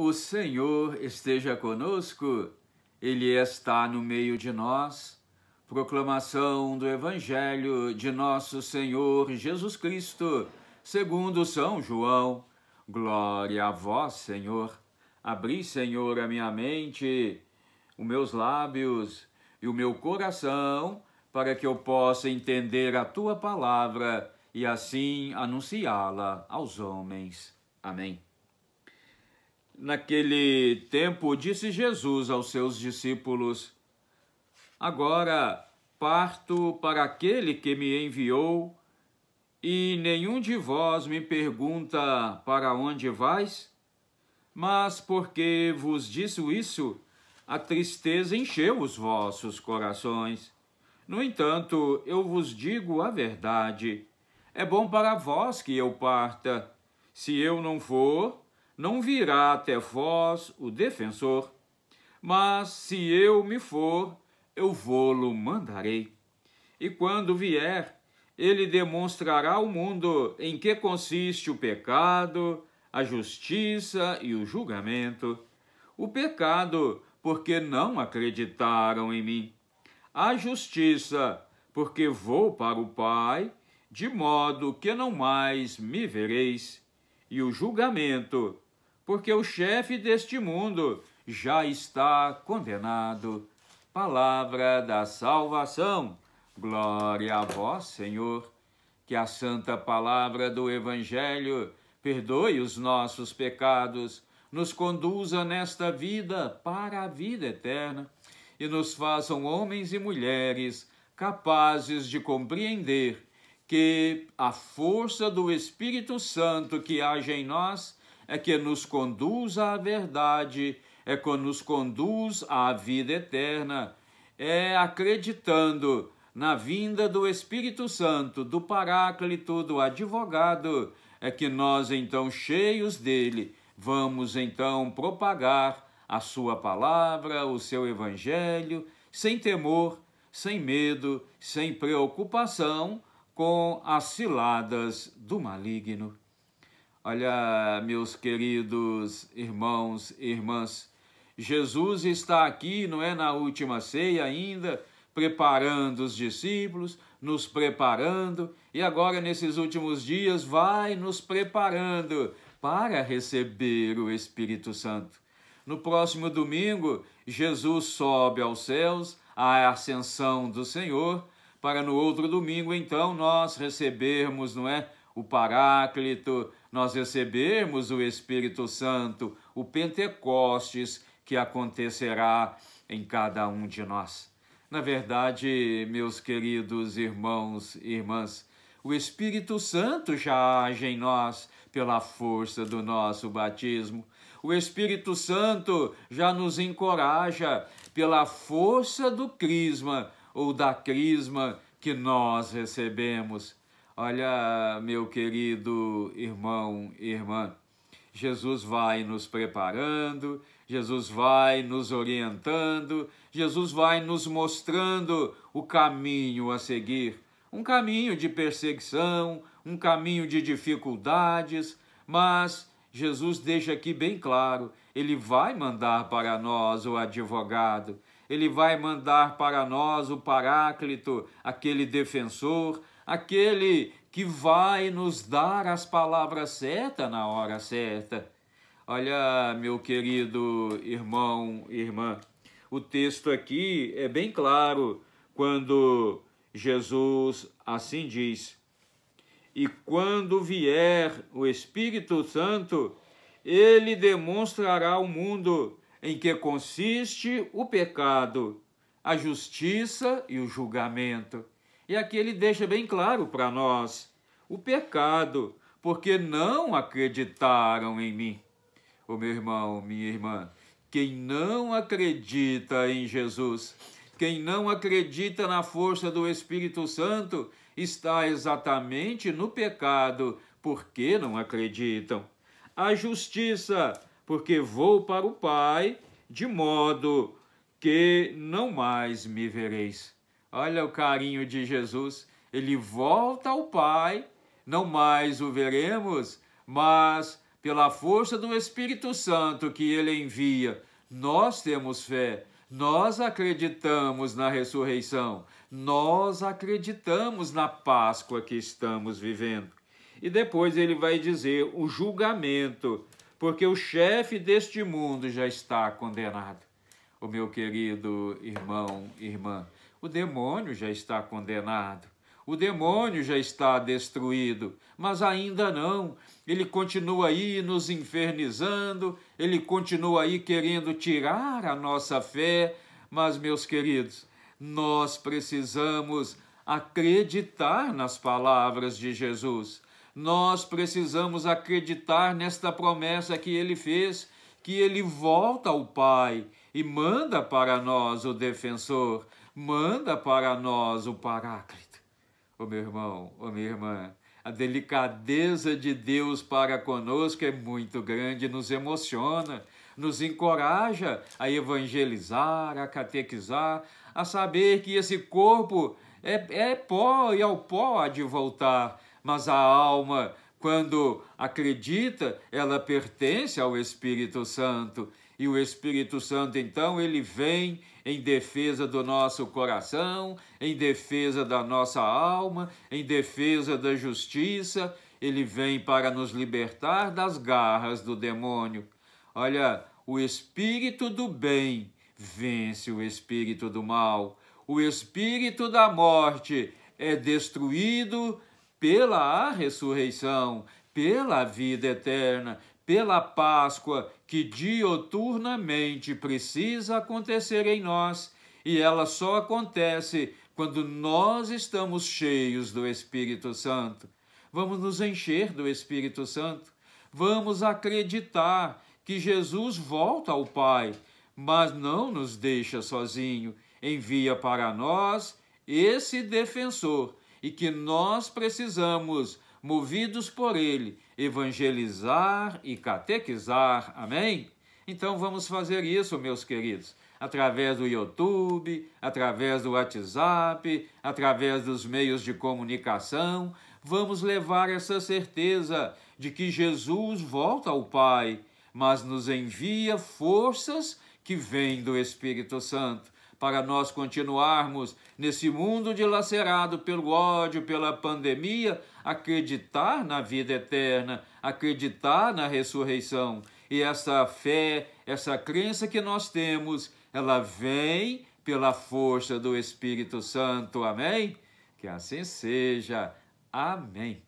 O Senhor esteja conosco, Ele está no meio de nós. Proclamação do Evangelho de Nosso Senhor Jesus Cristo, segundo São João. Glória a vós, Senhor. Abri, Senhor, a minha mente, os meus lábios e o meu coração, para que eu possa entender a Tua palavra e assim anunciá-la aos homens. Amém. Naquele tempo, disse Jesus aos seus discípulos: Agora parto para aquele que me enviou, e nenhum de vós me pergunta para onde vais? Mas porque vos disse isso, a tristeza encheu os vossos corações. No entanto, eu vos digo a verdade. É bom para vós que eu parta. Se eu não for, não virá até vós o defensor. Mas se eu me for, eu vô-lo mandarei. E quando vier, ele demonstrará ao mundo em que consiste o pecado, a justiça e o julgamento. O pecado, porque não acreditaram em mim. A justiça, porque vou para o Pai, de modo que não mais me vereis. E o julgamento, porque o chefe deste mundo já está condenado. Palavra da salvação. Glória a vós, Senhor. Que a santa palavra do Evangelho perdoe os nossos pecados, nos conduza nesta vida para a vida eterna e nos façam homens e mulheres capazes de compreender que a força do Espírito Santo que age em nós é que nos conduz à verdade, é que nos conduz à vida eterna, é acreditando na vinda do Espírito Santo, do Paráclito, do Advogado, é que nós, então, cheios dele, vamos, então, propagar a sua palavra, o seu Evangelho, sem temor, sem medo, sem preocupação com as ciladas do maligno. Olha, meus queridos irmãos e irmãs, Jesus está aqui, não é, na última ceia ainda, preparando os discípulos, nos preparando, e agora nesses últimos dias vai nos preparando para receber o Espírito Santo. No próximo domingo, Jesus sobe aos céus, à ascensão do Senhor, para no outro domingo, então, nós recebermos, não é, o Paráclito, nós recebermos o Espírito Santo, o Pentecostes, que acontecerá em cada um de nós. Na verdade, meus queridos irmãos e irmãs, o Espírito Santo já age em nós pela força do nosso batismo. O Espírito Santo já nos encoraja pela força do crisma ou da crisma que nós recebemos. Olha, meu querido irmão e irmã, Jesus vai nos preparando, Jesus vai nos orientando, Jesus vai nos mostrando o caminho a seguir. Um caminho de perseguição, um caminho de dificuldades, mas Jesus deixa aqui bem claro, ele vai mandar para nós o advogado, ele vai mandar para nós o Paráclito, aquele defensor, aquele que vai nos dar as palavras certas na hora certa. Olha, meu querido irmão e irmã, o texto aqui é bem claro quando Jesus assim diz: E quando vier o Espírito Santo, ele demonstrará ao mundo em que consiste o pecado, a justiça e o julgamento. E aqui ele deixa bem claro para nós o pecado, porque não acreditaram em mim. Ô meu irmão, minha irmã, quem não acredita em Jesus, quem não acredita na força do Espírito Santo, está exatamente no pecado, porque não acreditam. A justiça, porque vou para o Pai, de modo que não mais me vereis. Olha o carinho de Jesus, ele volta ao Pai, não mais o veremos, mas pela força do Espírito Santo que ele envia, nós temos fé, nós acreditamos na ressurreição, nós acreditamos na Páscoa que estamos vivendo. E depois ele vai dizer o julgamento, porque o chefe deste mundo já está condenado. O meu querido irmão, irmã, o demônio já está condenado. O demônio já está destruído, mas ainda não. Ele continua aí nos infernizando, ele continua aí querendo tirar a nossa fé. Mas, meus queridos, nós precisamos acreditar nas palavras de Jesus. Nós precisamos acreditar nesta promessa que ele fez, que ele volta ao Pai e manda para nós o defensor, manda para nós o Paráclito. Ô meu irmão, ô minha irmã, a delicadeza de Deus para conosco é muito grande, nos emociona, nos encoraja a evangelizar, a catequizar, a saber que esse corpo é pó e ao pó há de voltar, mas a alma, quando acredita, ela pertence ao Espírito Santo. E o Espírito Santo, então, ele vem em defesa do nosso coração, em defesa da nossa alma, em defesa da justiça. Ele vem para nos libertar das garras do demônio. Olha, o Espírito do bem vence o Espírito do mal. O Espírito da morte é destruído pela ressurreição, pela vida eterna, pela Páscoa que dioturnamente precisa acontecer em nós, e ela só acontece quando nós estamos cheios do Espírito Santo. Vamos nos encher do Espírito Santo, vamos acreditar que Jesus volta ao Pai, mas não nos deixa sozinho, envia para nós esse defensor, e que nós precisamos, movidos por ele, evangelizar e catequizar. Amém? Então vamos fazer isso, meus queridos, através do YouTube, através do WhatsApp, através dos meios de comunicação. Vamos levar essa certeza de que Jesus volta ao Pai, mas nos envia forças que vêm do Espírito Santo, para nós continuarmos nesse mundo dilacerado pelo ódio, pela pandemia, acreditar na vida eterna, acreditar na ressurreição. E essa fé, essa crença que nós temos, ela vem pela força do Espírito Santo. Amém? Que assim seja. Amém.